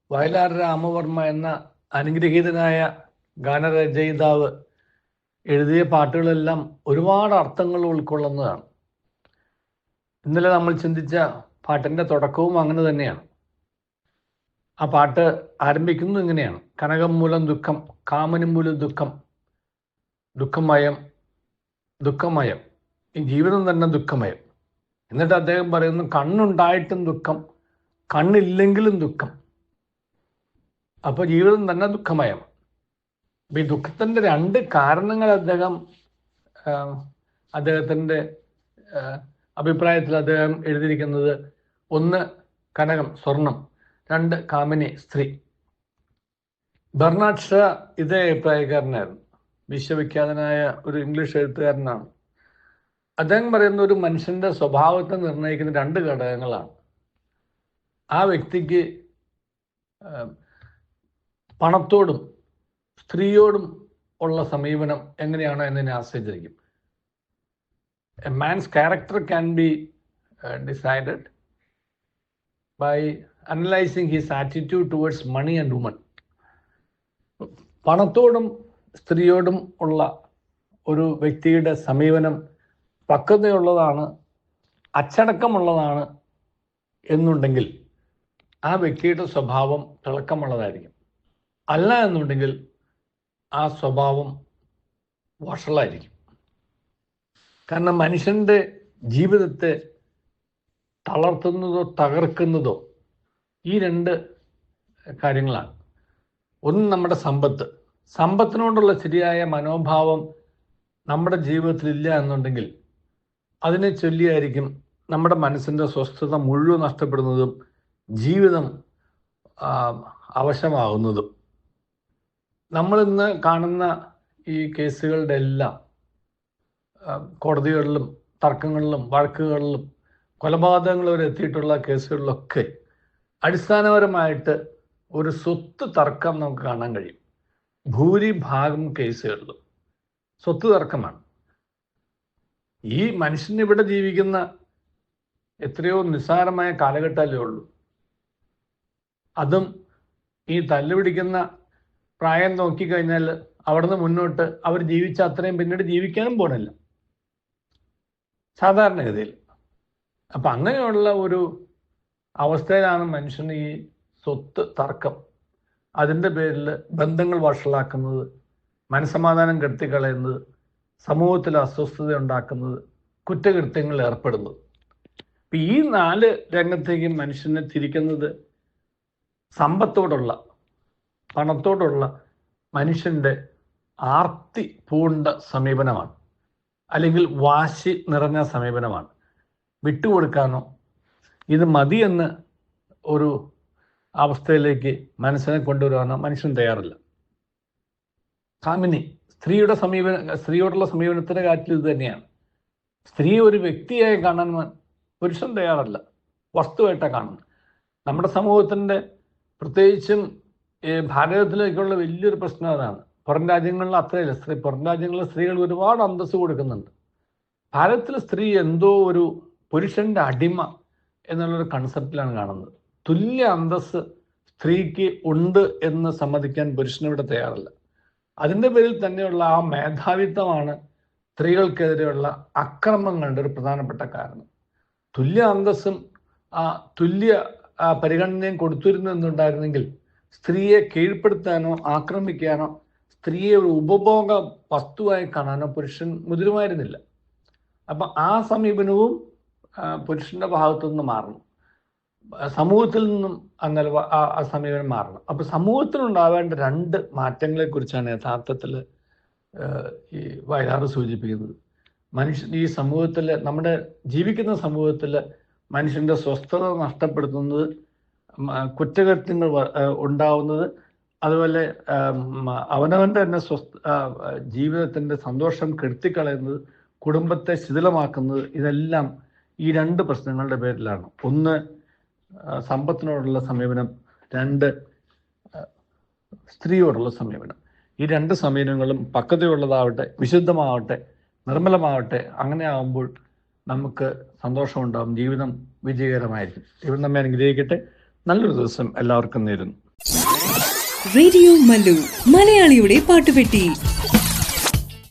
വയലാർ രാമവർമ്മ എന്ന അനുഗ്രഹീതനായ ഗാനരചയിതാവ് എഴുതിയ പാട്ടുകളെല്ലാം ഒരുപാട് അർത്ഥങ്ങൾ ഉൾക്കൊള്ളുന്നതാണ്. ഇന്നലെ നമ്മൾ ചിന്തിച്ച പാട്ടിൻ്റെ തുടക്കവും അങ്ങനെ തന്നെയാണ്. ആ പാട്ട് ആരംഭിക്കുന്നത് ഇങ്ങനെയാണ്: കനകം മൂലം ദുഃഖം, കാമനും മൂലം ദുഃഖം, ദുഃഖമയം, ദുഃഖമയം, ഈ ജീവിതം തന്നെ ദുഃഖമയം. എന്നിട്ട് അദ്ദേഹം പറയുന്നു, കണ്ണുണ്ടായിട്ടും ദുഃഖം, കണ്ണില്ലെങ്കിലും ദുഃഖം. അപ്പോൾ ജീവിതം തന്നെ ദുഃഖമയം. ഈ ദുഃഖത്തിൻ്റെ രണ്ട് കാരണങ്ങൾ അദ്ദേഹത്തിൻ്റെ അഭിപ്രായത്തിൽ അദ്ദേഹം എഴുതിയിരിക്കുന്നത്: ഒന്ന് കനകം, സ്വർണം; രണ്ട് കാമിനി, സ്ത്രീ. ബെർണാഡ് ഷാ ഇതേ അഭിപ്രായക്കാരനായിരുന്നു. വിശ്വവിഖ്യാതനായ ഒരു ഇംഗ്ലീഷ് എഴുത്തുകാരനാണ്. അദ്ദേഹം പറയുന്ന ഒരു മനുഷ്യൻ്റെ സ്വഭാവത്തെ നിർണ്ണയിക്കുന്ന രണ്ട് ഘടകങ്ങളാണ്. ആ വ്യക്തിക്ക് പണത്തോടും സ്ത്രീയോടും ഉള്ള സമീപനം എങ്ങനെയാണോ എന്നതിനെ ആശ്രയിച്ചിരിക്കും. A man's character can be decided by analysing his attitude towards money and woman. പണത്തോടും സ്ത്രീയോടും ഉള്ള ഒരു വ്യക്തിയുടെ സമീപനം പക്വതയുള്ളതാണ്, അച്ചടക്കമുള്ളതാണ് എന്നുണ്ടെങ്കിൽ ആ വ്യക്തിയുടെ സ്വഭാവം തിളക്കമുള്ളതായിരിക്കും. അല്ല എന്നുണ്ടെങ്കിൽ ആ സ്വഭാവം വഷളായിരിക്കും. കാരണം മനുഷ്യൻ്റെ ജീവിതത്തെ തളർത്തുന്നതോ തകർക്കുന്നതോ ഈ രണ്ട് കാര്യങ്ങളാണ്. ഒന്ന് നമ്മുടെ സമ്പത്തിനോടുള്ള ശരിയായ മനോഭാവം നമ്മുടെ ജീവിതത്തിൽ ഇല്ല എന്നുണ്ടെങ്കിൽ അതിനെ ചൊല്ലിയായിരിക്കും നമ്മുടെ മനസ്സിൻ്റെ സ്വസ്ഥത മുഴുവൻ നഷ്ടപ്പെടുന്നതും ജീവിതം അവശമാകുന്നതും. നമ്മളിന്ന് കാണുന്ന ഈ കേസുകളുടെ എല്ലാം കോടതികളിലും തർക്കങ്ങളിലും വഴക്കുകളിലും കൊലപാതകങ്ങൾ വരെ എത്തിയിട്ടുള്ള കേസുകളിലൊക്കെ അടിസ്ഥാനപരമായിട്ട് ഒരു സ്വത്ത് തർക്കം നമുക്ക് കാണാൻ കഴിയും. ഭൂരിഭാഗം കേസുകളിലും സ്വത്ത് തർക്കമാണ്. ഈ മനുഷ്യൻ ഇവിടെ ജീവിക്കുന്ന എത്രയോ നിസ്സാരമായ കാലഘട്ടമല്ലേ ഉള്ളൂ. അതും ഈ തല്ലുപിടിക്കുന്ന പ്രായം നോക്കിക്കഴിഞ്ഞാൽ അവിടുന്ന് മുന്നോട്ട് അവർ ജീവിച്ച അത്രയും പിന്നീട് ജീവിക്കാനും പോണില്ല സാധാരണഗതിയിൽ. അപ്പം അങ്ങനെയുള്ള ഒരു അവസ്ഥയിലാണ് മനുഷ്യന് ഈ സ്വത്ത് തർക്കം, അതിൻ്റെ പേരിൽ ബന്ധങ്ങൾ വഷളാക്കുന്നത്, മനസ്സമാധാനം കെടുത്തിക്കളയുന്നത്, സമൂഹത്തിൽ അസ്വസ്ഥത ഉണ്ടാക്കുന്നത്, കുറ്റകൃത്യങ്ങളിൽ ഏർപ്പെടുന്നത്. ഇപ്പം ഈ 4 രംഗത്തേക്ക് മനുഷ്യനെ തിരിക്കുന്നത് സമ്പത്തോടുള്ള, പണത്തോടുള്ള മനുഷ്യൻ്റെ ആർത്തി പൂണ്ട സമീപനമാണ്, അല്ലെങ്കിൽ വാശി നിറഞ്ഞ സമീപനമാണ്. വിട്ടുകൊടുക്കാനോ ഇത് മതിയെന്ന് ഒരു അവസ്ഥയിലേക്ക് മനസ്സിനെ കൊണ്ടുവരാനോ മനുഷ്യൻ തയ്യാറില്ല. കാമിനി, സ്ത്രീയോടുള്ള സമീപനത്തിൻ്റെ കാര്യത്തിൽ ഇത് തന്നെയാണ്. സ്ത്രീ ഒരു വ്യക്തിയായി കാണാൻ പുരുഷൻ തയ്യാറല്ല, വസ്തുവായിട്ടാണ് കാണുന്നത്. നമ്മുടെ സമൂഹത്തിൻ്റെ പ്രത്യേകിച്ചും ഭാരതത്തിലേക്കുള്ള വലിയൊരു പ്രശ്നം അതാണ്. പുറം രാജ്യങ്ങളിൽ അത്രയില്ല. പുറം രാജ്യങ്ങളിലെ സ്ത്രീകൾ ഒരുപാട് അന്തസ്സ് കൊടുക്കുന്നുണ്ട്. ഭാരതത്തിലെ സ്ത്രീ എന്തോ ഒരു പുരുഷൻ്റെ അടിമ എന്നുള്ളൊരു കൺസെപ്റ്റിലാണ് കാണുന്നത്. തുല്യ അന്തസ്സ് സ്ത്രീക്ക് ഉണ്ട് എന്ന് സമ്മതിക്കാൻ പുരുഷനിവിടെ തയ്യാറല്ല. അതിൻ്റെ പേരിൽ തന്നെയുള്ള ആ മേധാവിത്വമാണ് സ്ത്രീകൾക്കെതിരെയുള്ള അക്രമങ്ങളുടെ ഒരു പ്രധാനപ്പെട്ട കാരണം. തുല്യ അന്തസ്സും തുല്യ പരിഗണനയും കൊടുത്തിരുന്നു എന്നുണ്ടായിരുന്നെങ്കിൽ സ്ത്രീയെ കീഴ്പ്പെടുത്താനോ ആക്രമിക്കാനോ സ്ത്രീയെ ഒരു ഉപഭോഗ വസ്തുവായി കാണാനോ പുരുഷൻ മുതിരുമായിരുന്നില്ല. അപ്പം ആ സമീപനവും പുരുഷൻ്റെ ഭാഗത്തു നിന്ന് മാറണം, സമൂഹത്തിൽ നിന്നും ആ സമീപനം മാറണം. അപ്പം സമൂഹത്തിലുണ്ടാവേണ്ട 2 മാറ്റങ്ങളെക്കുറിച്ചാണ് യഥാർത്ഥത്തിൽ ഈ വയലാർ സൂചിപ്പിക്കുന്നത്. ഈ സമൂഹത്തിൽ, നമ്മുടെ ജീവിക്കുന്ന സമൂഹത്തിൽ മനുഷ്യൻ്റെ സ്വസ്ഥത നഷ്ടപ്പെടുത്തുന്നത്, കുറ്റകൃത്യങ്ങൾ ഉണ്ടാവുന്നത്, അതുപോലെ അവനവൻ്റെ തന്നെ ജീവിതത്തിൻ്റെ സന്തോഷം കെടുത്തിക്കളയുന്നത്, കുടുംബത്തെ ശിഥിലമാക്കുന്നത്, ഇതെല്ലാം ഈ 2 പ്രശ്നങ്ങളുടെ പേരിലാണ്. ഒന്ന് സമ്പത്തിനോടുള്ള സമീപനം, 2 സ്ത്രീയോടുള്ള സമീപനം. ഈ 2 സമീപനങ്ങളും പക്വതയുള്ളതാവട്ടെ, വിശുദ്ധമാവട്ടെ, നിർമ്മലമാവട്ടെ, അങ്ങനെ ആകുമ്പോൾ നമുക്ക് സന്തോഷമുണ്ടാകും, ജീവിതം വിജയകരമായിരിക്കും. ദൈവം നമ്മെ അനുഗ്രഹിക്കട്ടെ. നല്ലൊരു ദിവസം എല്ലാവർക്കും നേരുന്നു. റേഡിയോ മല്ലു മലയാളിയുടെ പാട്ടുപെട്ടി.